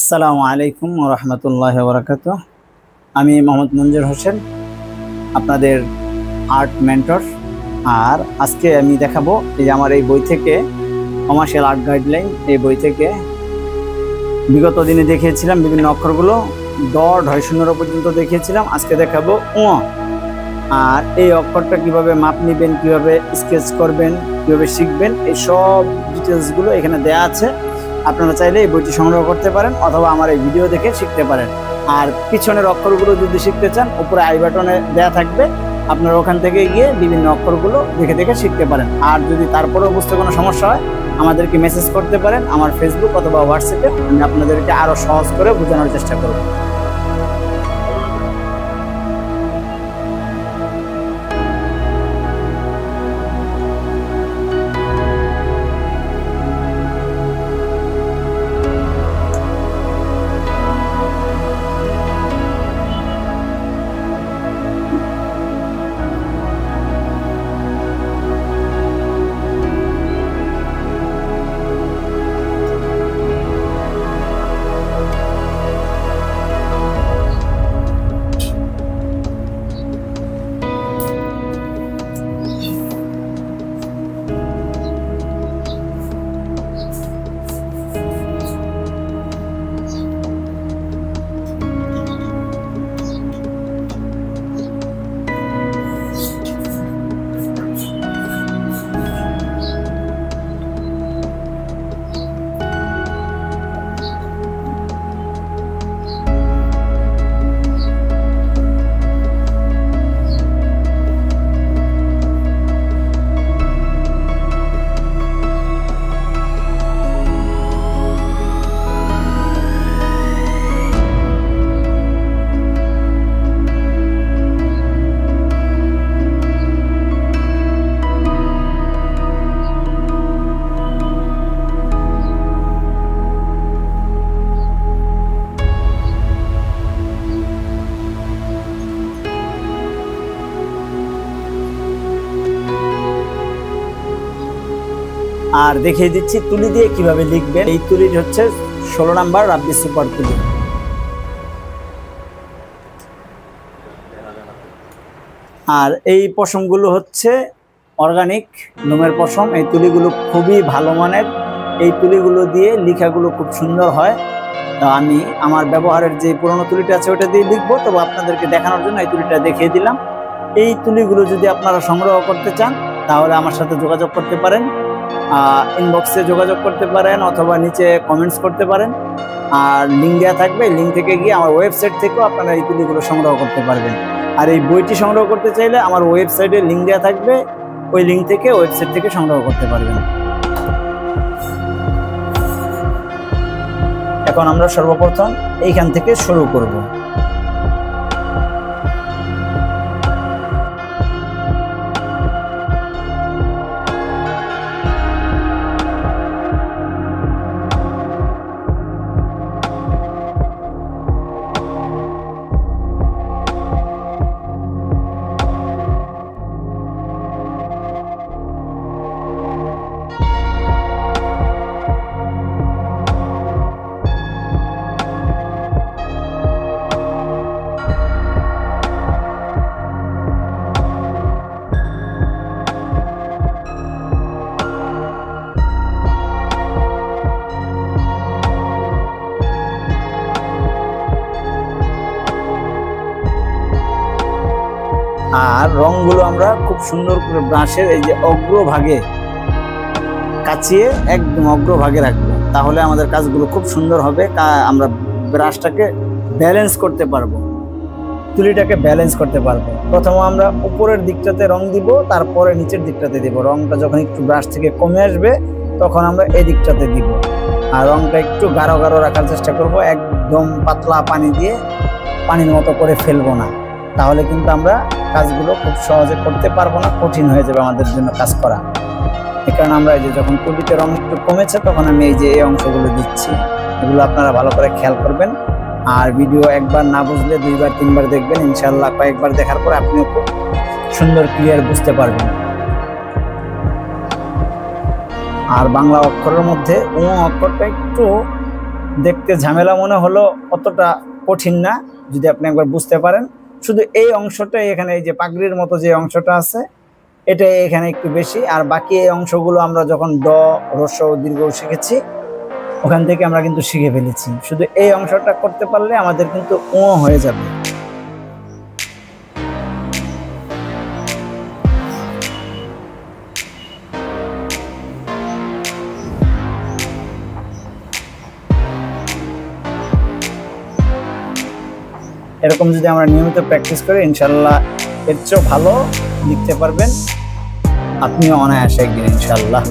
আসসালামু আলাইকুম ওয়া রাহমাতুল্লাহি ওয়া বারাকাতুহু। আমি মোহাম্মদ মঞ্জুর হোসেন, আপনাদের আর্ট মেন্টর। আর আজকে আমি দেখাবো এই যে আমার এই বই থেকে, কমার্শিয়াল আর্ট গাইডলাইন, এই বই থেকে বিগত দিনে দেখিয়েছিলাম বিভিন্ন অক্ষরগুলো ড, ঢয়, শূন্যর পর্যন্ত দেখিয়েছিলাম। আজকে দেখাবো ও। আর এই অক্ষরটা কিভাবে মাপ নেবেন, কিভাবে স্কেচ করবেন, কিভাবে শিখবেন, এই সব ডিটেলসগুলো এখানে দেয়া আছে। আপনারা চাইলে এই বইটি সংগ্রহ করতে পারেন অথবা আমার এই ভিডিও দেখে শিখতে পারেন। আর পিছনের অক্ষরগুলো যদি শিখতে চান, উপরে আই বাটনে দেয়া থাকবে, আপনারা ওখান থেকে গিয়ে বিভিন্ন অক্ষরগুলো দেখে দেখে শিখতে পারেন। আর যদি তারপরেও বুঝতে কোনো সমস্যা হয়, আমাদেরকে মেসেজ করতে পারেন আমার ফেসবুক অথবা হোয়াটসঅ্যাপে। আমি আপনাদেরকে আরও সহজ করে বোঝানোর চেষ্টা করব। আর দেখিয়ে দিচ্ছি তুলি দিয়ে কিভাবে লিখবেন। এই তুলিটি হচ্ছে 16 নাম্বার রাব্বি সুপার তুলি। আর এই পশমগুলো হচ্ছে অর্গানিক লোমের পশম। এই তুলিগুলো খুবই ভালো মানের। এই তুলিগুলো দিয়ে লেখাগুলো খুব সুন্দর হয়। তো আমি আমার ব্যবহারের যে পুরনো তুলিটা আছে ওটা দিয়ে লিখবো, তবে আপনাদেরকে দেখানোর জন্য এই তুলিটা দেখিয়ে দিলাম। এই তুলিগুলো যদি আপনারা সংগ্রহ করতে চান, তাহলে আমার সাথে যোগাযোগ করতে পারেন, ইনবক্সে যোগাযোগ করতে পারেন অথবা নিচে কমেন্টস করতে পারেন। আর লিঙ্ক দেওয়া থাকবে, লিঙ্ক থেকে গিয়ে আমার ওয়েবসাইট থেকেও আপনারা এই তুলিগুলো সংগ্রহ করতে পারবেন। আর এই বইটি সংগ্রহ করতে চাইলে আমার ওয়েবসাইটে লিঙ্ক দেওয়া থাকবে, ওই লিঙ্ক থেকে, ওয়েবসাইট থেকে সংগ্রহ করতে পারবেন। এখন আমরা সর্বপ্রথম এইখান থেকে শুরু করব। আর রংগুলো আমরা খুব সুন্দর করে ব্রাশের এই যে অগ্রভাগে কাচিয়ে একদম অগ্রভাগে রাখবো, তাহলে আমাদের কাজগুলো খুব সুন্দর হবে। আমরা ব্রাশটাকে ব্যালেন্স করতে পারবো, তুলিটাকে ব্যালেন্স করতে পারবো। প্রথমে আমরা উপরের দিকটাতে রং দিব, তারপরে নিচের দিকটাতে দিব। রংটা যখন একটু ব্রাশ থেকে কমে আসবে, তখন আমরা এই দিকটাতে দিব। আর রংটা একটু গাঢ় গাঢ় রাখার চেষ্টা করব, একদম পাতলা পানি দিয়ে পানির মতো করে ফেলবো না, তাহলে কিন্তু আমরা কাজগুলো খুব সহজে করতে পারবো না, কঠিন হয়ে যাবে আমাদের জন্য কাজ করা। এই কারণে আমরা এই যে যখন তুলিতে রং একটু কমেছে, তখন আমি এই যে এই অংশগুলো দিচ্ছি। এগুলো আপনারা ভালো করে খেয়াল করবেন। আর ভিডিও একবার না বুঝলে দুইবার তিনবার দেখবেন, ইনশাআল্লাহ কয়েকবার দেখার পর আপনিও খুব সুন্দর ক্লিয়ার বুঝতে পারবেন। আর বাংলা অক্ষরের মধ্যে ও অক্ষরটা একটু দেখতে ঝামেলা মনে হলো অতটা কঠিন না যদি আপনি একবার বুঝতে পারেন। শুধু এই অংশটাই এখানে, এই যে পাগড়ির মতো যে অংশটা আছে এটা এখানে একটু বেশি, আর বাকি এই অংশগুলো আমরা যখন ড, হ্রস্ব, দীর্ঘ শিখেছি ওখান থেকে আমরা কিন্তু শিখে ফেলেছি। শুধু এই অংশটা করতে পারলে আমাদের কিন্তু ও হয়ে যাবে। এরকম যদি আমরা নিয়মিত প্র্যাকটিস করি ইনশাল্লাহ এর চেয়েও ভালো লিখতে পারবেন আপনিও অনায়াসে একদিন ইনশাল্লাহ।